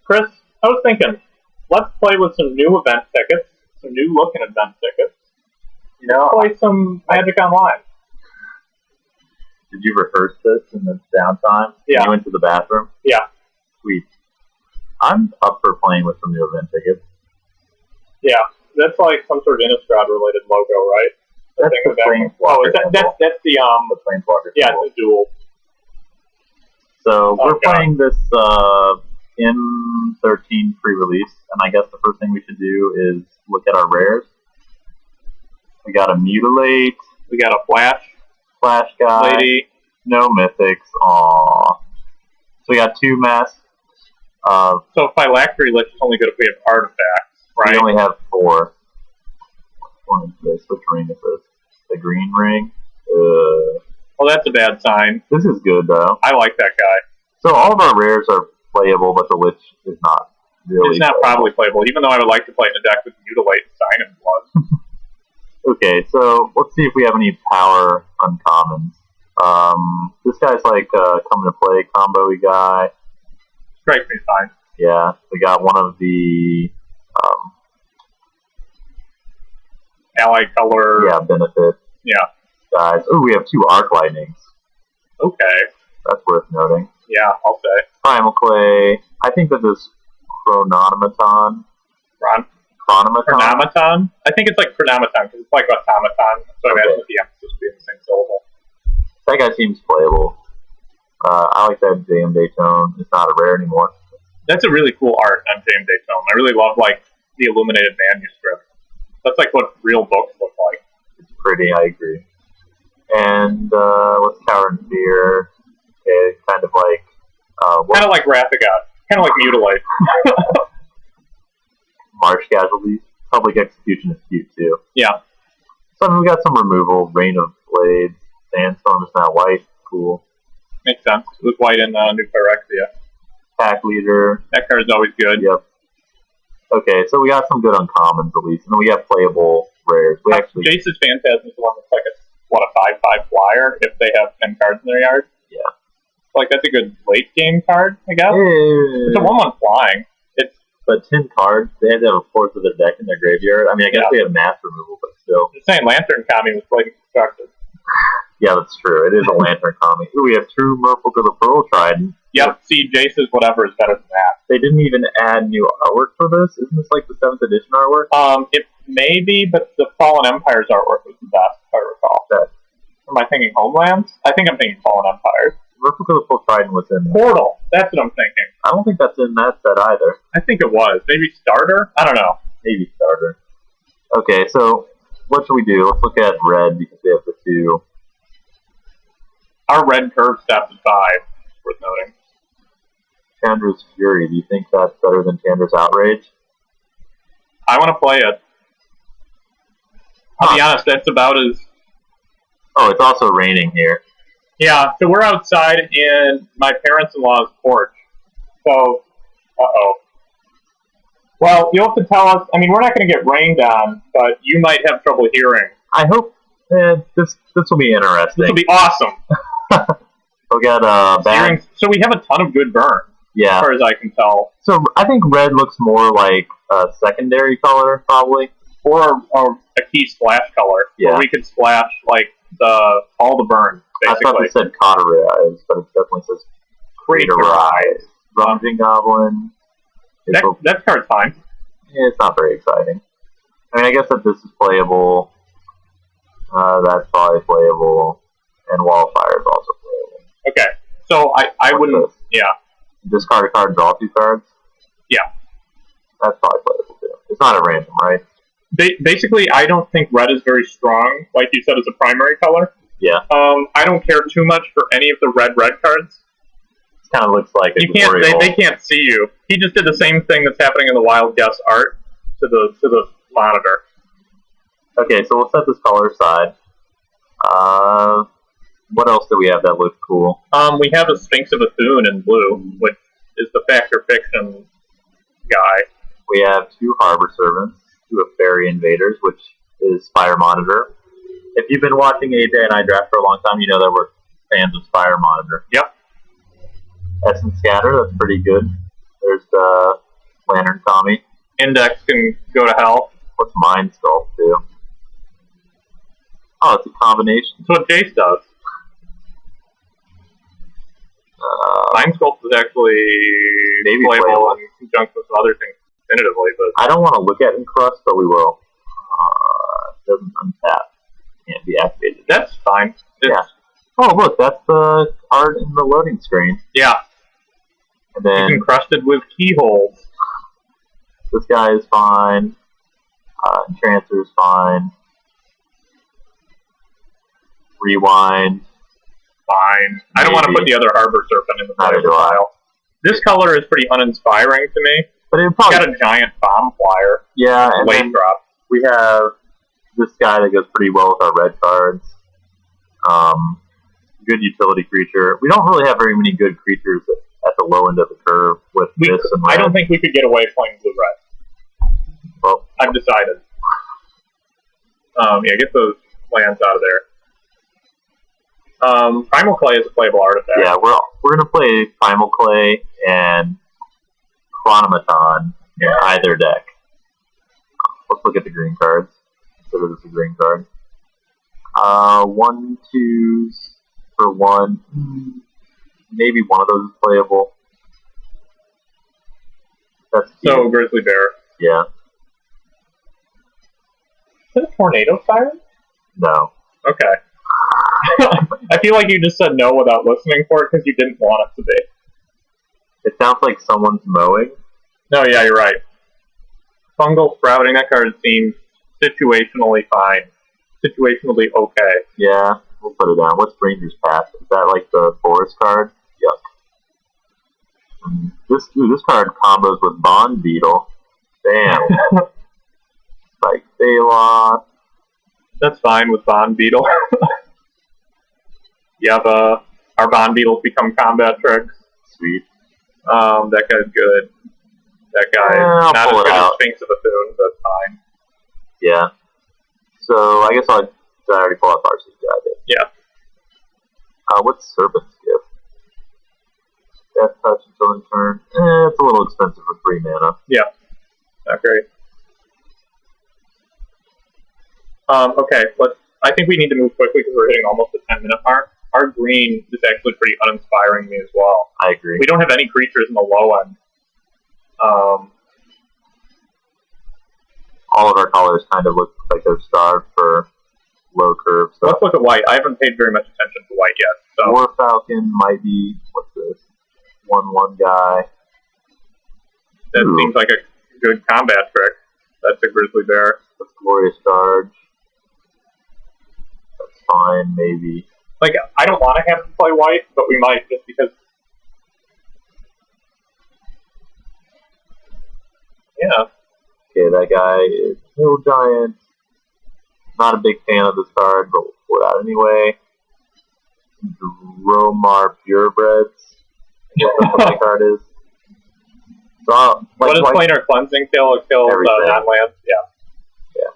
Chris, I was thinking, let's play with some new event tickets, some new looking event tickets. You know, Play some Magic Online. did you rehearse this in the downtime? Yeah. You went to the bathroom? Yeah. Sweet. I'm up for playing with some new event tickets. Yeah. That's like some sort of Innistrad related logo, right? That's the Planeswalker. That's the Planeswalker. yeah, symbol. it's a duel. So we're God. playing this M13 pre-release, and I guess the first thing we should do is look at our rares. We got a Mutilate, We got a Flash guy, lady. no mythics, aww. So we got 2 masks. So Phylactery list is only good if we have artifacts, right? We only have 4. Which one is this? Which ring is this? The green ring? Well, that's a bad sign. This is good, though. I like that guy. So all of our rares are playable, but the Lich is not really It's not probably playable, even though I would like to play in a deck with Mutilate and Sign and Blood. Okay, so let's see if we have any power uncommons. This guy's like coming to play combo-y guy. Strike me fine. Yeah, we got one of the Ally color. benefit Yeah. guys. Oh, we have 2 Arc Lightnings. Okay. That's worth noting. Yeah, I'll say. Primal Clay. I think that this Chronomaton. Chronomaton? I think it's like Chronomaton because it's like automaton. So I imagine the emphasis being the same syllable. That guy seems playable. I like that JM Daytone. It's not a rare anymore. That's a really cool art on James Daytone. I really love like the illuminated manuscript. That's like what real books look like. It's pretty, I agree. And what's Cower and Fear? Okay, kind of like Kind of like Rathagot. Kind of like Mutilate. March Casualties. Public Execution is cute too. Yeah. So I mean, we got some removal. Rain of Blades. Sandstorm is now white. Cool. Makes sense. It was white in New Phyrexia. Pack Leader. That card is always good. Yep. Okay, so we got some good uncommons at least, and then we got playable rares. We actually Jace's Phantasm is the one that's like a 5/5 flyer if they have 10 cards in their yard. Yeah. Like that's a good late game card, I guess. It's a 1/1 flying. But 10 cards, they have to have a fourth of their deck in their graveyard. I mean, I guess they have mass removal, but still. The same Lantern Kami was played constructed. Yeah, that's true. It is a Lantern Kami. Ooh, we have True Merfolk to the Pearl Trident. Yep, see, Jace's whatever is better than that. They didn't even add new artwork for this? Isn't this like the 7th edition artwork? It may be, but the Fallen Empire's artwork was the best, if I recall. That. Am I thinking Homelands? I think I'm thinking Fallen Empires. Merfolk to the Pearl Trident was in Portal, that's what I'm thinking. I don't think that's in that set either. I think it was. Maybe Starter? I don't know. Maybe Starter. Okay, so what should we do? Let's look at red because we have the 2. Our red curve stops at 5, worth noting. Chandra's Fury. Do you think that's better than Chandra's Outrage? I want to play it. I'll be honest, that's about as... Oh, it's also raining here. Yeah, so we're outside in my parents-in-law's porch. So, uh-oh. Well, you'll have to tell us... I mean, we're not going to get rained on, but you might have trouble hearing. I hope this will be interesting. This will be awesome. We got So we have a ton of good burn, yeah, as far as I can tell. So I think red looks more like a secondary color, probably. Or a key splash color, where we could splash, like, all the burn, basically. I thought it said Cauterize, but it definitely says Craterize. Rummaging Goblin. That card's fine. Yeah, it's not very exciting. I mean, I guess that this is playable. That's probably playable. And Wildfire is also playable. Okay, so I wouldn't... Yeah. Discard a card, draw 2 cards? Yeah. That's probably playable too. It's not at random, right? Basically, I don't think red is very strong, like you said, as a primary color. Yeah. I don't care too much for any of the red cards. It kind of looks like you can't. They can't see you. He just did the same thing that's happening in the Wild Guess art to the monitor. Okay, so we'll set this color aside. What else do we have that looks cool? We have a Sphinx of Bethune in blue, which is the Fact or Fiction guy. We have 2 Harbor Servants, 2 of Fairy Invaders, which is Spire Monitor. If you've been watching AJ and I draft for a long time, you know that we're fans of Spire Monitor. Yep. Essence Scatter, that's pretty good. There's Lantern Tommy. Index can go to hell. What's Mind Sculpt do? Oh, it's a combination. That's what Jace does. Mind Sculpt is actually maybe playable in conjunction with some other things definitively, but I don't want to look at Encrust, but we will. It doesn't untap. Can't be activated. That's fine. Yeah. Oh, look, that's the card in the loading screen. Yeah. And then it's encrusted with keyholes. This guy is fine. Entrancer is fine. Rewind. Fine. I don't want to put the other Harbor Serpent in the playable pile. This color is pretty uninspiring to me. But it's got a giant bomb flyer. Yeah, and late drop. We have this guy that goes pretty well with our red cards. Good utility creature. We don't really have very many good creatures at the low end of the curve with this and red. I don't think we could get away playing blue-red. Well, I've decided. Yeah, get those lands out of there. Primal Clay is a playable artifact. Yeah, we're gonna play Primal Clay and Chronomaton in either deck. Let's look at the green cards. Consider this a green card. 1/2s for 1. Maybe one of those is playable. That's so Grizzly Bear. Yeah. Is it a Tornado Siren? No. Okay. I feel like you just said no without listening for it because you didn't want it to be. It sounds like someone's mowing. No, yeah, you're right. Fungal Sprouting, that card seems situationally fine. Situationally okay. Yeah, we'll put it down. What's Ranger's Path? Is that like the forest card? Yuck. This card combos with Bond Beetle. Damn. Like Baylock. That's fine with Bond Beetle. You have our Bond Beetles become combat tricks. Sweet. That guy's good. That guy is not as good as Sphinx of Bethune, but fine. Yeah. So I guess did I already pull out Parsley? Yeah, I did. Yeah. What's Serpent's Gift? Death Touch until in turn. It's a little expensive for 3 mana. Yeah. Not great. Okay, I think we need to move quickly because we're hitting almost the 10-minute mark. Our green is actually pretty uninspiring me as well. I agree. We don't have any creatures in the low end. All of our colors kind of look like they're starved for low curve stuff. Let's look at white. I haven't paid very much attention to white yet. So. War Falcon might be, what's this? 1/1 guy. That seems like a good combat trick. That's a Grizzly Bear. That's Glorious Charge. That's fine, maybe. Like, I don't want to have to play white, but we might just because. Yeah. Okay, that guy is Hill Giant. Not a big fan of this card, but we'll pull it out anyway. Dromar Purebreds. I guess that's what my card is. So, what does Planar Cleansing kill? It kills non-lands? Yeah. Yeah.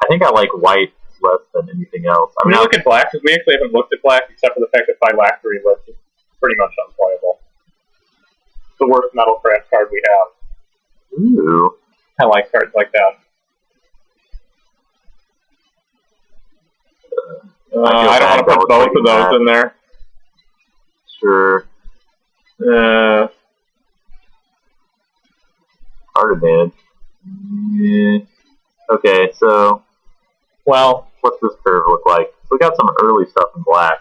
I think I like white less than anything else. I mean, look at black, because we actually haven't looked at black except for the fact that Phylactery list is pretty much unplayable. It's the worst Metal Craft card we have. Ooh. I like cards like that. I don't want to put both of those in there. Sure. Card advantage. Yeah. Okay, so... Well... What's this curve look like? So we got some early stuff in black.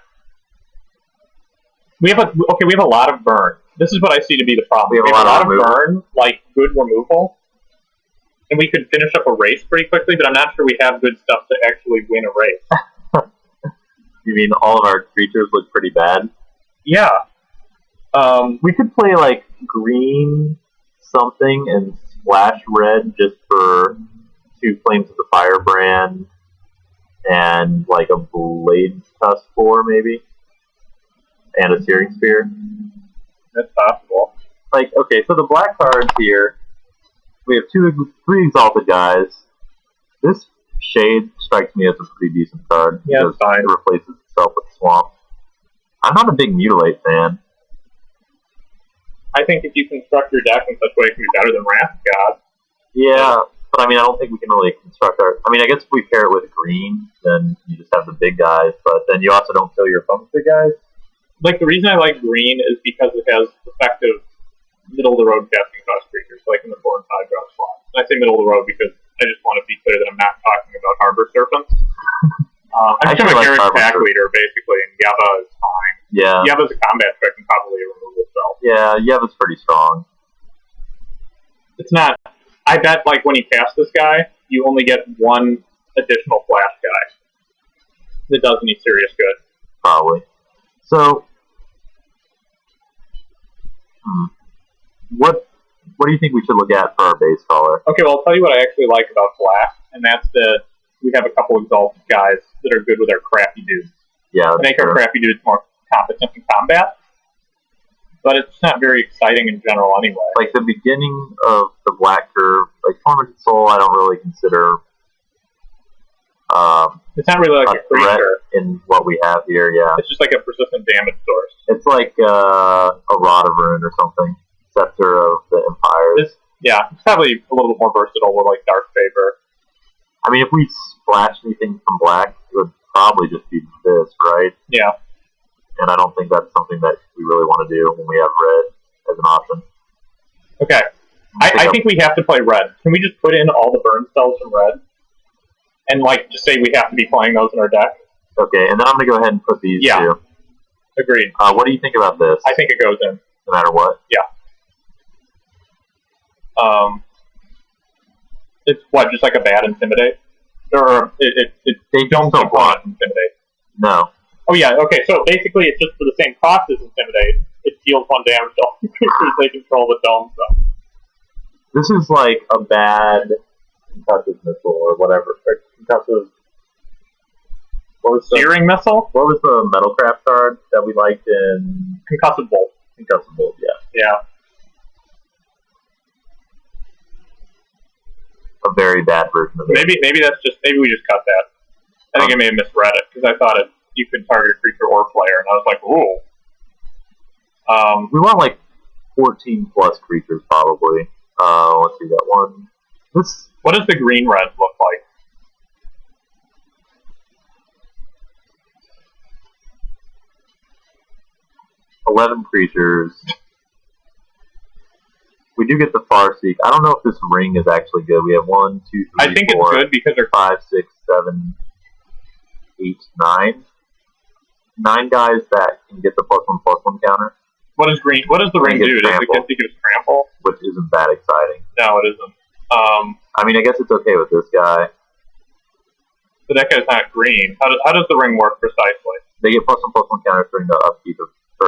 We have a lot of burn. This is what I see to be the problem. We have a lot of burn, like good removal. And we could finish up a race pretty quickly, but I'm not sure we have good stuff to actually win a race. You mean all of our creatures look pretty bad? Yeah. We could play like green something and splash red just for 2 Flames of the Firebrand and like a Blade Tusk 4 maybe, and a Searing Spear. That's possible. Like, okay, so the black cards here, we have 3 Exalted guys. This Shade strikes me as a pretty decent card. Yeah, it's fine. It replaces itself with Swamp. I'm not a big Mutilate fan. I think if you construct your deck in such a way, it can be better than Wrath God. Yeah, but I mean, I don't think we can really construct our. I mean, I guess if we pair it with green, then you just have the big guys, but then you also don't kill your opponent's big guys. Like, the reason I like green is because it has effective middle-of-the-road casting cost creatures, like in the 4 and 5 drop slot. And I say middle-of-the-road because I just want to be clear that I'm not talking about Harbor Serpents. I'm just a Garrett pack leader, basically, and Yeva is fine. Yeah. Yeva's a combat trick and probably a removal spell. Yeah, Yeva's pretty strong. It's not... I bet, like, when you cast this guy, you only get one additional flash guy that does any serious good. Probably. So, what do you think we should look at for our base color? Okay, well, I'll tell you what I actually like about black, and that's that we have a couple exalted guys that are good with our crappy dudes. Yeah, to make our crappy dudes more competent in combat, but it's not very exciting in general anyway. Like the beginning of the black curve, like Tormented Soul, I don't really consider. It's not really like a creature in what we have here. Yeah, it's just like a persistent damage source. It's like a Rod of Ruin or something. Scepter of the Empires. It's probably a little bit more versatile with like Dark Favor. I mean, if we splash anything from black, it would probably just be this, right? Yeah. And I don't think that's something that we really want to do when we have red as an option. Okay. I think we have to play red. Can we just put in all the burn spells from red? And, like, just say we have to be playing those in our deck? Okay, and then I'm going to go ahead and put these two. Agreed. What do you think about this? I think it goes in. No matter what? Yeah. It's what, just like a bad Intimidate? Or they don't keep on Intimidate? No. Oh yeah, okay, so basically it's just for the same cost as Intimidate. It deals 1 damage to all the creatures they control with Dome stuff. This is like a bad concussive missile or whatever. Or concussive... What was the... Searing Missile? What was the Metalcraft card that we liked in... Concussive Bolt. Concussive Bolt, yeah. Yeah. A very bad version of it. Maybe we just cut that. I think I may have misread it, because I thought you could target a creature or player, and I was like, ooh. We want like 14 plus creatures, probably. Let's see, that one. What does the green-red look like? $11 creatures. We do get the Farseek. I don't know if this ring is actually good. We have 1, 2, 3, I think 4, it's good because they're 5, 6, 7, 8, 9. 9 guys that can get the +1/+1 counter. What does the ring do? Does it just trample? Which isn't that exciting. No, it isn't. I mean, I guess it's okay with this guy. But that guy's not green. How does the ring work precisely? They get +1/+1 counters during the upkeep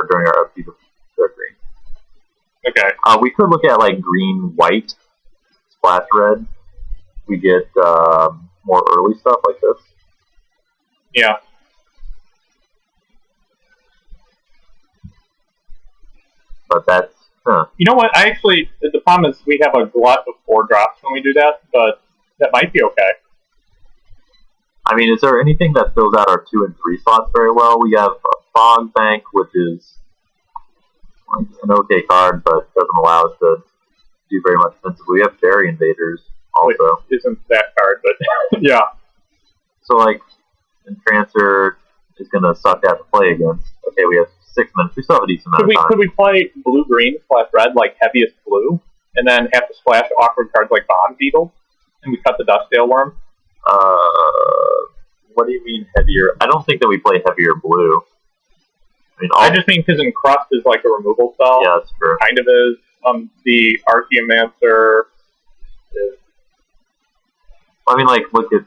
during our upkeep of their green. Okay. We could look at like green, white, splash red. We get more early stuff like this. Yeah. But that's... You know what? The problem is we have a glut of 4 drops when we do that, but that might be okay. I mean, is there anything that fills out our 2 and 3 slots very well? We have a Fog Bank, which is an okay card, but doesn't allow us to do very much offensively. We have Fairy Invaders also. Which isn't that card, but yeah. So, like, Entrancer is going to suck to have to play against. Okay, we have 6 minutes. We still have a decent amount of time. Could we play blue-green/red, like heaviest blue, and then have to splash awkward cards like Bond Beetle, and we cut the Dustdale Worm? What do you mean heavier? I don't think that we play heavier blue. I mean, I just mean because Encrust is like a removal spell. Yeah, that's true. Kind of is. The Archaeomancer is... I mean, like, look at...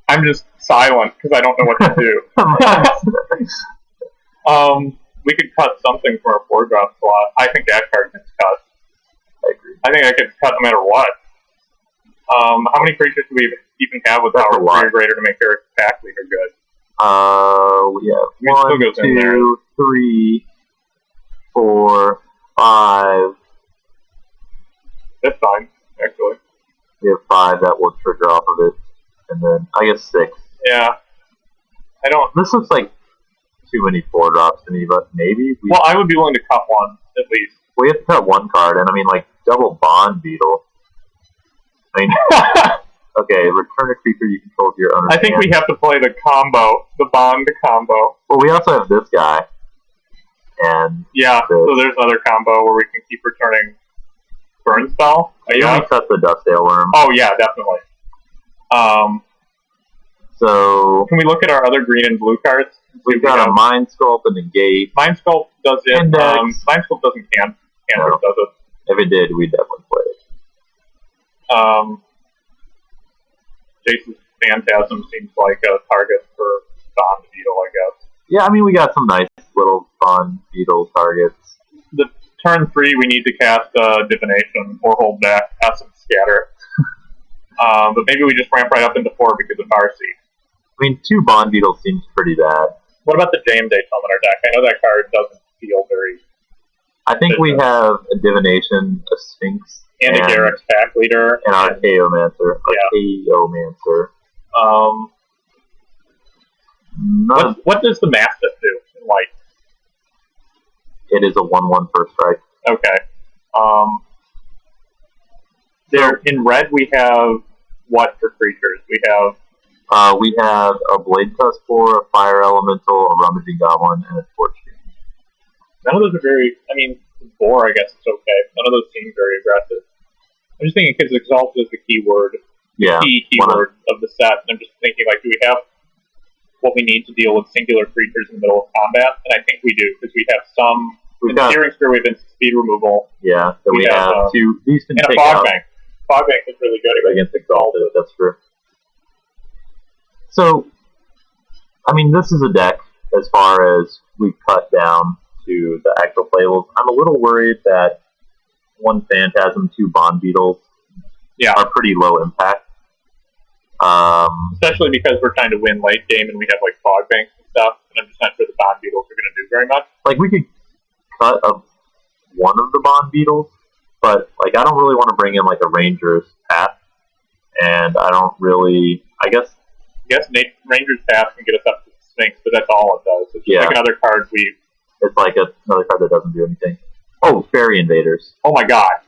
I'm just silent because I don't know what to do. We could cut something from our 4-drop slot. I think that card gets cut. I agree. I think I could cut no matter what. How many creatures do we even have with power 3 or greater to make their attack leader good? We have 1, 2, 3, 4, 5. That's fine, actually. We have 5 that will trigger off of it. and then I guess 6. Yeah. I don't. This looks like too many 4-drops to me, but maybe we. Well, I would be willing to cut one at least. We have to cut 1 card, and I mean like double Bond Beetle. I mean, okay, return a creature you control to your owner's I think hand. we have to play the combo, the Bond combo. Well, we also have this guy, and Yeah. So there's another combo where we can keep returning burn spell. maybe we cut the Dustdale Worm. Oh yeah, definitely. So Can we look at our other green and blue cards? we've got a Mind Sculpt and a Gate. Mind Sculpt does it. Index. Mind Sculpt doesn't can. No. Does it? If it did, we'd definitely play it. Jason's Phantasm seems like a target for Bond Beetle, I guess. Yeah, I mean, we got some nice little Bond Beetle targets. The turn 3, we need to cast Divination or hold back Essence Scatter. But maybe we just ramp right up into 4 because of RC. I mean, 2 Bond Beetles seems pretty bad. What about the James Day Summoner deck? I know that card doesn't feel very... I think we have a Divination, a Sphinx, And a Garrick's Pack Leader. an Archaeomancer. What does the Mastiff do in white? It is a 1/1 first strike. Okay. There in red we have what for creatures? We have a Blade Tuskor, a Fire Elemental, a Rummaging Goblin, and a Torch King. none of those are very. I mean, Boar I guess is okay. None of those seem very aggressive. I'm just thinking because Exalted is the keyword, keyword of the set. And I'm just thinking like, do we have what we need to deal with singular creatures in the middle of combat? And I think we do because we have some. In the Searing Spear, we have instant speed removal. Yeah, then we have 2. These can and take a Fog out Bank. Fog Bank is really good against Exalted. That's true. So, I mean, this is a deck as far as we cut down to the actual playables. I'm a little worried that 1 Phantasm, 2 Bond Beetles are pretty low impact. Especially because we're trying to win late game and we have like Fog Banks and stuff, and I'm just not sure the Bond Beetles are going to do very much. Like, we could cut one of the Bond Beetles, but like I don't really want to bring in like a Ranger's Path, and I don't really. I guess Ranger's Path can get us up to the Sphinx, but that's all it does. It's just like another card we. It's like another card that doesn't do anything. Oh, Fairy Invaders. Oh my god,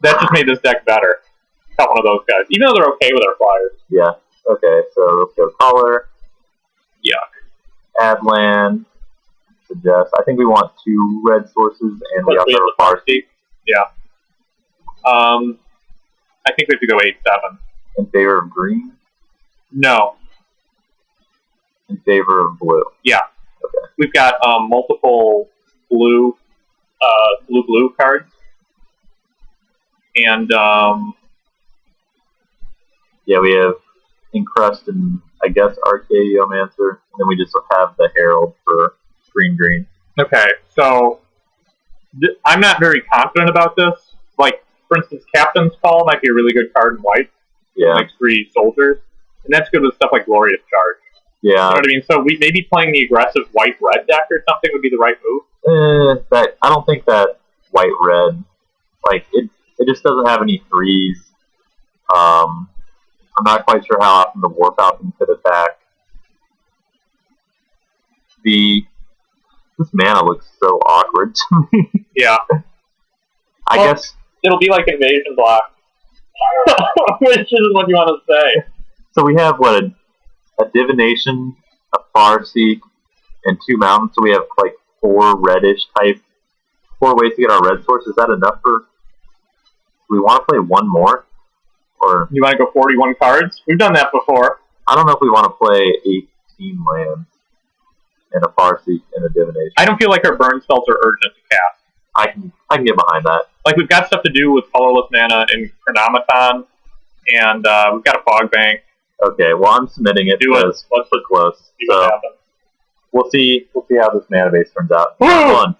that just made this deck better. Cut one of those guys, even though they're okay with our flyers. Yeah. Okay, so let's go color. Yuck. Add land. Suggest. I think we want 2 red sources, and we also have a Farseek. Yeah. I think we have to go 8/7. In favor of green? No. In favor of blue? Yeah. Okay. We've got multiple blue cards. And, yeah, we have Encrust and, I guess, Archaeomancer. And then we just have the Herald for green. Okay, so I'm not very confident about this. Like, for instance, Captain's Call might be a really good card in white. Yeah. Like 3 soldiers. And that's good with stuff like Glorious Charge. Yeah. You know what I mean? So we maybe playing the aggressive white-red deck or something would be the right move. I don't think that white-red, like, it just doesn't have any 3s. I'm not quite sure how often the War Falcon could attack. This mana looks so awkward to me. Yeah. I guess it'll be like Invasion Block. Which isn't what you want to say. So we have what a Divination, a Farseek, and 2 mountains. So we have like 4 reddish type, 4 ways to get our red source. Is that enough for? Do we want to play 1 more, or you want to go 41 cards? We've done that before. I don't know if we want to play 18 lands and a Farseek and a Divination. I don't feel like our burn spells are urgent to cast. I can get behind that. Like, we've got stuff to do with colorless mana and Chronomaton, and we've got a Fog Bank. Okay, well, I'm submitting it because we're close. See what happens. We'll see how this mana base turns out. Woo!